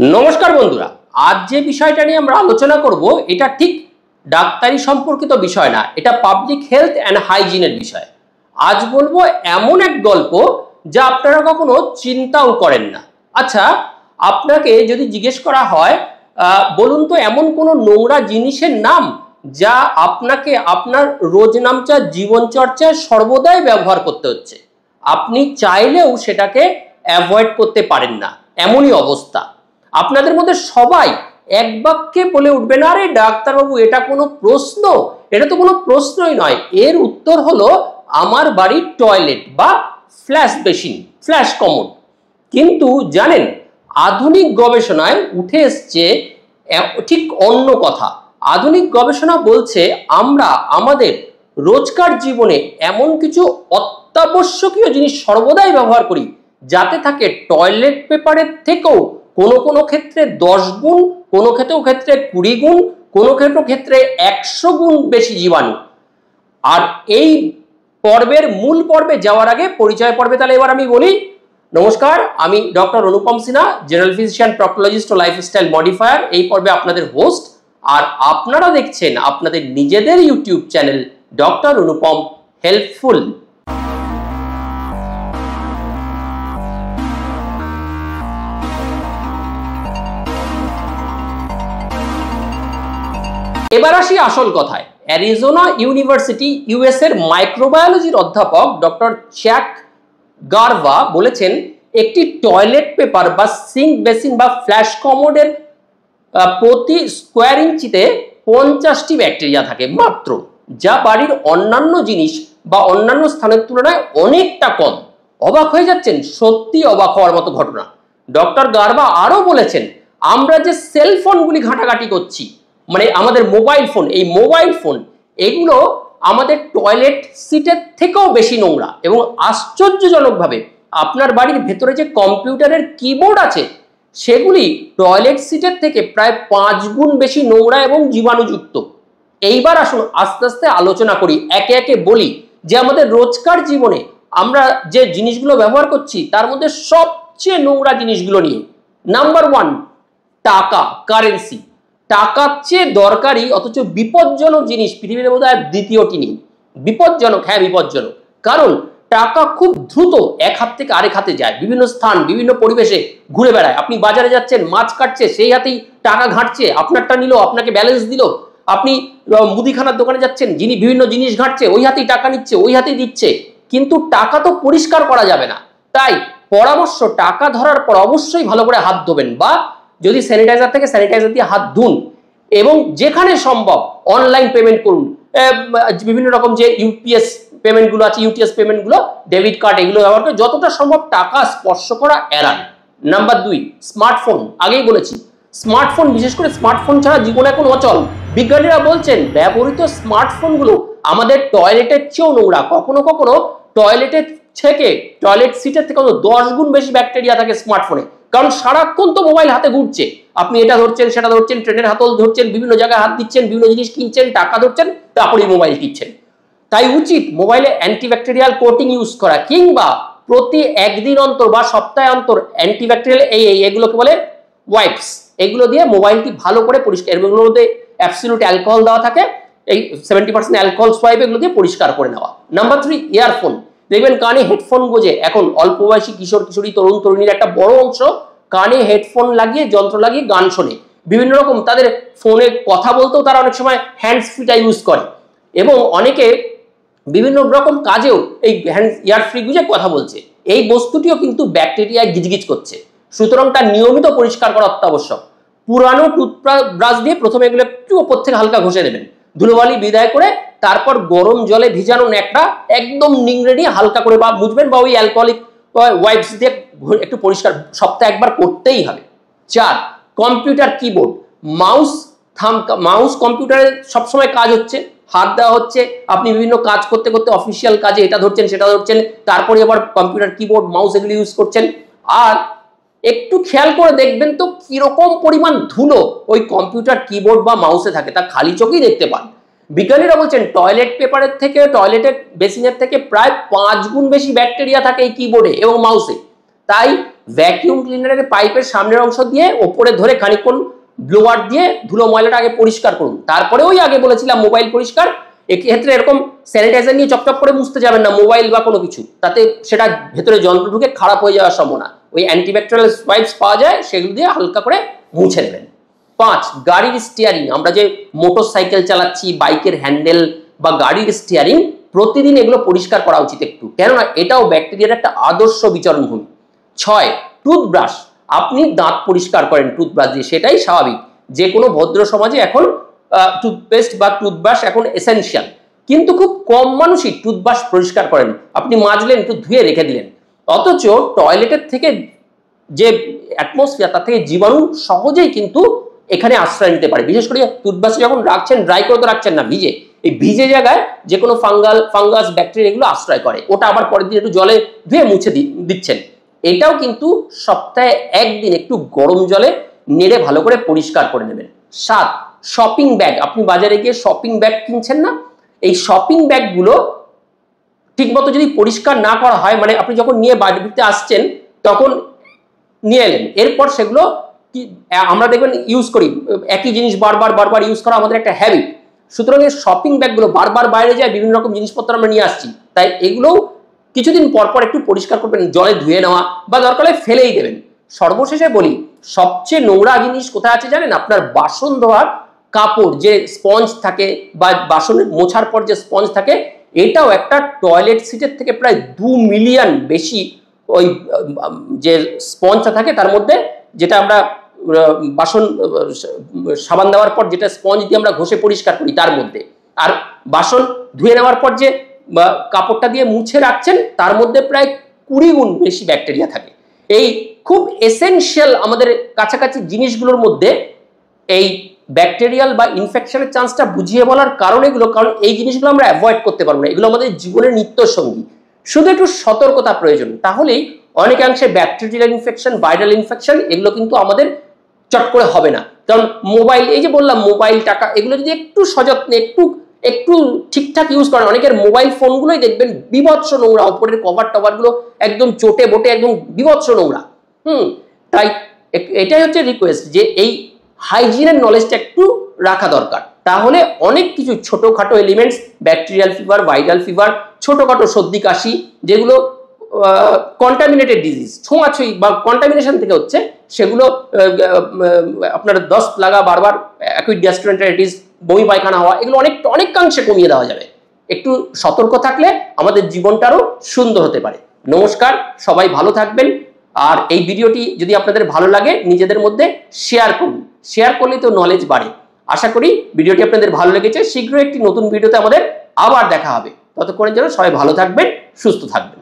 নমস্কার বন্ধুরা, আজ যে বিষয়টা নিয়ে আমরা আলোচনা করব এটা ঠিক ডাক্তারি সম্পর্কিত বিষয় না, এটা পাবলিক হেলথ অ্যান্ড হাইজিনের বিষয়। আজ বলবো এমন এক গল্প যা আপনারা কখনো চিন্তাও করেন না। আচ্ছা, আপনাকে যদি জিজ্ঞেস করা হয় বলুন তো এমন কোনো নোংরা জিনিসের নাম যা আপনাকে আপনার রোজনামচা জীবনচর্চায় সর্বদাই ব্যবহার করতে হচ্ছে, আপনি চাইলেও সেটাকে অ্যাভয়েড করতে পারেন না, এমনই অবস্থা। আপনাদের মধ্যে সবাই এক বাক্যে বলে উঠবেন, আরে ডাক্তারবাবু এটা কোনো প্রশ্ন? এটা তো কোনো প্রশ্নই নয়। এর উত্তর হলো আমার বাড়ির টয়লেট বা ফ্ল্যাশ বেসিন, ফ্ল্যাশ কমোড। কিন্তু জানেন, আধুনিক গবেষণায় উঠে এসছে ঠিক অন্য কথা। আধুনিক গবেষণা বলছে আমরা আমাদের রোজকার জীবনে এমন কিছু অত্যাবশ্যকীয় জিনিস সর্বদাই ব্যবহার করি যাতে থাকে টয়লেট পেপারের থেকেও কোনো কোনো ক্ষেত্রে 10 গুণ, কোনো ক্ষেত্রে 20 গুণ, কোনো ক্ষেত্রে 100 গুণ বেশি জীবাণু। আর এই পর্বের মূল পর্বে যাওয়ার আগে পরিচয় পর্বে তাহলে এবার আমি বলি। নমস্কার, আমি ডক্টর অনুপম সিনহা, জেনারেল ফিজিশিয়ান, প্রক্টোলজিস্ট ও লাইফস্টাইল মডিফায়ার। এই পর্বে আপনাদের হোস্ট, আর আপনারা দেখছেন আপনাদের নিজেদের ইউটিউব চ্যানেল ডক্টর অনুপম হেল্পফুল। এবার আসি আসল কথায়। অ্যারিজোনা ইউনিভার্সিটি ইউএস এর মাইক্রোবায়োলজির অধ্যাপক ডক্টর চ্যাক গারভা বলেছেন, একটি টয়লেট পেপার বা সিঙ্ক বেসিন বা ফ্ল্যাশ কমোডের প্রতি স্কোয়ার ইঞ্চিতে 50টি ব্যাকটেরিয়া থাকে মাত্র, যা বাড়ির অন্যান্য জিনিস বা অন্যান্য স্থানের তুলনায় অনেকটা কম। অবাক হয়ে যাচ্ছেন? সত্যি অবাক হওয়ার মতো ঘটনা। ডক্টর গারভা আরো বলেছেন, আমরা যে সেলফোনগুলি ঘাঁটাঘাঁটি করছি, মানে আমাদের মোবাইল ফোন, এই মোবাইল ফোন এগুলো আমাদের টয়লেট সিটের থেকেও বেশি নোংরা। এবং আশ্চর্যজনকভাবে আপনার বাড়ির ভেতরে যে কম্পিউটারের কিবোর্ড আছে সেগুলি টয়লেট সিটের থেকে প্রায় 5 গুণ বেশি নোংরা এবং জীবাণুযুক্ত। এইবার আসুন আস্তে আস্তে আলোচনা করি, একে একে বলি যে আমাদের রোজকার জীবনে আমরা যে জিনিসগুলো ব্যবহার করছি তার মধ্যে সবচেয়ে নোংরা জিনিসগুলো নিয়ে। নাম্বার 1, টাকা, কারেন্সি। টাকার চেয়ে দরকারি অথচ বিপজ্জনক জিনিস পৃথিবীর মধ্যে আর দ্বিতীয়টি নেই। বিপজ্জনক, হ্যাঁ বিপজ্জনক, কারণ টাকা খুব দ্রুত এক হাত থেকে আরেক হাতে যায়, বিভিন্ন স্থান, বিভিন্ন পরিবেশে ঘুরে বেড়ায়। আপনি বাজারে যাচ্ছেন, মাছ কাটছে, সেই হাতেই টাকা ঘাঁটছে, আপনারটা নিল, আপনাকে ব্যালেন্স দিল। আপনি মুদিখানার দোকানে যাচ্ছেন, যিনি বিভিন্ন জিনিস ঘাঁটছে ওই হাতেই টাকা নিচ্ছে, ওই হাতেই দিচ্ছে। কিন্তু টাকা তো পরিষ্কার করা যাবে না, তাই পরামর্শ, টাকা ধরার পর অবশ্যই ভালো করে হাত ধোবেন, বা যদি স্যানিটাইজার থেকে স্যানিটাইজার দিয়ে হাত ধুন, এবং যেখানে সম্ভব অনলাইন পেমেন্ট করুন। বিভিন্ন রকম যে ইউপিএস পেমেন্টগুলো আছে, ইউটিএস পেমেন্টগুলো, ডেবিট কার্ড, এগুলো ব্যবহার করে যতটা সম্ভব টাকা স্পর্শ করা এড়ান। Number 2, smartphone. আগেই বলেছি, স্মার্টফোন, বিশেষ করে স্মার্টফোন ছাড়া জীবন এখন অচল। বিজ্ঞানীরা বলছেন ব্যবহৃত স্মার্টফোনগুলো আমাদের টয়লেটের চেয়েও নোংরা। কখনো কখনো টয়লেটের থেকে, টয়লেট সিটের থেকে 10 গুণ বেশি ব্যাকটেরিয়া থাকে স্মার্টফোনে, কারণ সারাক্ষণ তো মোবাইল হাতে ঘুরছে। আপনি এটা ধরছেন, সেটা ধরছেন, ট্রেনের হাতল ধরছেন, বিভিন্ন জায়গায় হাত দিচ্ছেন, বিভিন্ন জিনিস কিনছেন, টাকা ধরছেন, তারপরে মোবাইল টিপছেন। তাই উচিত মোবাইলে অ্যান্টিব্যাকটেরিয়াল কোটিং ইউজ করা, কিংবা প্রতি একদিন অন্তর বা সপ্তাহে অন্তর অ্যান্টিব্যাকটেরিয়াল এগুলোকে বলে ওয়াইপস, এগুলো দিয়ে মোবাইলটি ভালো করে পরিষ্কার, এগুলোর মধ্যে অ্যাবসলিউট অ্যালকোহল দেওয়া থাকে, এই 70% অ্যালকোহল সোয়াইপ, এগুলো দিয়ে পরিষ্কার করে নেওয়া। Number 3, earphone. দেখবেন কানে হেডফোন গোজে এখন অল্প বয়সী কিশোর কিশোরী, তরুণ তরুণীর একটা বড় অংশ কানে হেডফোন লাগিয়ে, যন্ত্র লাগিয়ে গান শোনে। বিভিন্ন রকম তাদের ফোনে কথা বলতেও তারা অনেক সময় হ্যান্ডস ফ্রিটা ইউজ করে, এবং অনেকে বিভিন্ন রকম কাজেও এই ইয়ার ফ্রি গুজে কথা বলছে। এই বস্তুটিও কিন্তু ব্যাকটেরিয়ায় গিজগিজ করছে, সুতরাং তার নিয়মিত পরিষ্কার করা অত্যাবশ্যক। পুরানো টুথব্রাশ দিয়ে প্রথমে এগুলো একটু ওপর থেকে হালকা ঘষে নেবেন, ধুলোবালি বিদায় করে, তারপর গরম জলে ভিজানো ন্যাকড়া একদম নিংড়ে নিয়ে হালকা করে বা মুছবেন, বা ওই অ্যালকোহলিক ওয়াইপস দিয়ে একটু পরিষ্কার সপ্তাহে একবার করতেই হবে। 4, কম্পিউটার কিবোর্ড, মাউস কম্পিউটারে সবসময় কাজ হচ্ছে, হাত দেওয়া হচ্ছে, আপনি বিভিন্ন কাজ করতে করতে অফিসিয়াল কাজে এটা ধরছেন, সেটা ধরছেন, তারপরে আবার কম্পিউটার কিবোর্ড, মাউস এগুলো ইউজ করছেন। আর একটু খেয়াল করে দেখবেন তো কিরকম পরিমাণ ধুলো ওই কম্পিউটার কিবোর্ড বা মাউসে থাকে, তা খালি চোখেই দেখতে পান। বিজ্ঞানীরা বলছেন টয়লেট পেপারের থেকে, টয়লেটের বেসিনের থেকে প্রায় 5 গুণ বেশি ব্যাকটেরিয়া থাকে এই কিবোর্ডে এবং মাউসে। তাই ভ্যাকিউম ক্লিনারের পাইপের সামনের অংশ দিয়ে ওপরে ধরে খানিকক্ষণ ব্লোয়ার দিয়ে ধুলো ময়লাটা আগে পরিষ্কার করুন। তারপরে ওই আগে বলেছিলাম মোবাইল পরিষ্কার, এক্ষেত্রে এরকম স্যানিটাইজার নিয়ে চপচপ করে মুছতে যাবেন না মোবাইল বা কোনো কিছু, তাতে সেটা ভেতরে যন্ত্র ঢুকে খারাপ হয়ে যাওয়ার সম্ভাবনা। ওই অ্যান্টিব্যাকটেরিয়াল ওয়াইপস পাওয়া যায়, সেগুলো দিয়ে হালকা করে মুছে নেবেন। 5, গাড়ির স্টিয়ারিং। আমরা যে মোটর সাইকেল চালাচ্ছি, বাইকের হ্যান্ডেল বা গাড়ির স্টিয়ারিং, প্রতিদিন এগুলো পরিষ্কার করা উচিত একটু, কেননা এটাও ব্যাকটেরিয়ার একটা আদর্শ বিচরণ ভূমি। 6, টুথব্রাশ। আপনি দাঁত পরিষ্কার করেন টুথব্রাশ দিয়ে, সেটাই স্বাভাবিক। যে কোনো ভদ্র সমাজে এখন টুথপেস্ট বা টুথব্রাশ এখন এসেনশিয়াল, কিন্তু খুব কম মানুষই টুথব্রাশ পরিষ্কার করেন। আপনি মাজলেন, একটু ধুয়ে রেখে দিলেন, অথচ টয়লেটের থেকে যে অ্যাটমসফিয়ার, তার থেকে জীবাণু সহজেই কিন্তু এখানে আশ্রয় নিতে পারে। বিশেষ করে টুথব্রাশ যখন রাখছেন, ড্রাই করে তো রাখছেন না, ভিজে, এই ভিজে জায়গায় যে কোনো ফাঙ্গাস ব্যাকটেরিয়া এগুলো আশ্রয় করে, ওটা আবার পরের দিন একটু জলে ধুয়ে মুছে দিচ্ছেন। এটাও কিন্তু সপ্তাহে একদিন একটু গরম জলে নেড়ে ভালো করে পরিষ্কার করে নেবেন। 7, শপিং ব্যাগ। আপনি বাজারে গিয়ে শপিং ব্যাগ কিনছেন না, এই শপিং ব্যাগগুলো ঠিকমতো যদি পরিষ্কার না করা হয়, মানে আপনি যখন নিয়ে বাড়িতে আসছেন তখন নিয়ে এলেন, এরপর সেগুলো কি আমরা দেখবেন ইউজ করি, একই জিনিস বারবার ইউজ করা আমাদের একটা হ্যাবিট। সুতরাং এই শপিং ব্যাগগুলো বারবার বাইরে যায়, বিভিন্ন রকম জিনিসপত্র আমরা নিয়ে আসছি, তাই এগুলোও কিছুদিন পর একটু পরিষ্কার করবেন, জলে ধুয়ে নেওয়া বা দরকার হলে ফেলেই দেবেন। সর্বশেষে বলি, সবচেয়ে নোংরা জিনিস কোথায় আছে জানেন? আপনার বাসন ধোয়ার কাপড়, যে স্পঞ্জ থাকে বা বাসন মোছার পর যে স্পঞ্জ থাকে, এটাও একটা টয়লেট সিটের থেকে প্রায় 2 মিলিয়ন বেশি ওই যে স্পঞ্জটা থাকে তার মধ্যে, যেটা আমরা বাসন সাবান দেওয়ার পর যেটা স্পঞ্জ দিয়ে আমরা ঘষে পরিষ্কার করি তার মধ্যে, আর বাসন ধুয়ে নেওয়ার পর যে কাপড়টা দিয়ে মুছে রাখছেন তার মধ্যে প্রায় 20 গুণ বেশি ব্যাকটেরিয়া থাকে। এই খুব এসেনশিয়াল আমাদের কাছাকাছি জিনিসগুলোর মধ্যে এই ব্যাকটেরিয়াল বা ইনফেকশনের চান্সটা বুঝিয়ে বলার কারণ এগুলো, কারণ এই জিনিসগুলো আমরা অ্যাভয়েড করতে পারবো না, এগুলো আমাদের জীবনের নিত্য সঙ্গী। শুধু একটু সতর্কতা প্রয়োজন, তাহলেই অনেকাংশে ব্যাকটেরিয়াল ইনফেকশন, ভাইরাল ইনফেকশন এগুলো কিন্তু আমাদের চট করে হবে না। কারণ মোবাইল, এই যে বললাম মোবাইল, টাকা, এগুলো যদি একটু সযত্নে একটু ঠিকঠাক ইউজ করেন, অনেকের মোবাইল ফোনগুলোই দেখবেন বিভৎস নোংরা, উপরের কভার টভারগুলো একদম চটে বটে একদম বিভৎস নোংরা। তাই এটাই হচ্ছে রিকোয়েস্ট, যে এই হাইজিনের নলেজটা একটু রাখা দরকার, তাহলে অনেক কিছু ছোটখাটো elements, bacterial fever, viral fever, ছোটখাটো সর্দি কাশি, যেগুলো কন্টামিনেটেড ডিজিজ, ছোঁয়াছুঁই বা কন্টামিনেশন থেকে হচ্ছে, সেগুলো আপনার দস্ত লাগা, বারবার অ্যাকুইট গ্যাস্ট্রোএন্টারাইটিস, বমি পায়খানা হওয়া, এগুলো অনেকাংশে কমিয়ে দেওয়া যাবে। একটু সতর্ক থাকলে আমাদের জীবনটা আরো সুন্দর হতে পারে। নমস্কার, সবাই ভালো থাকবেন। আর এই ভিডিওটি যদি আপনাদের ভালো লাগে, নিজেদের মধ্যে শেয়ার করুন, শেয়ার করলে তো নলেজ বাড়ে। আশা করি ভিডিওটি আপনাদের ভালো লেগেছে। শীঘ্রই একটি নতুন ভিডিওতে আমাদের আবার দেখা হবে, ততক্ষণের জন্য সবাই ভালো থাকবেন, সুস্থ থাকবেন।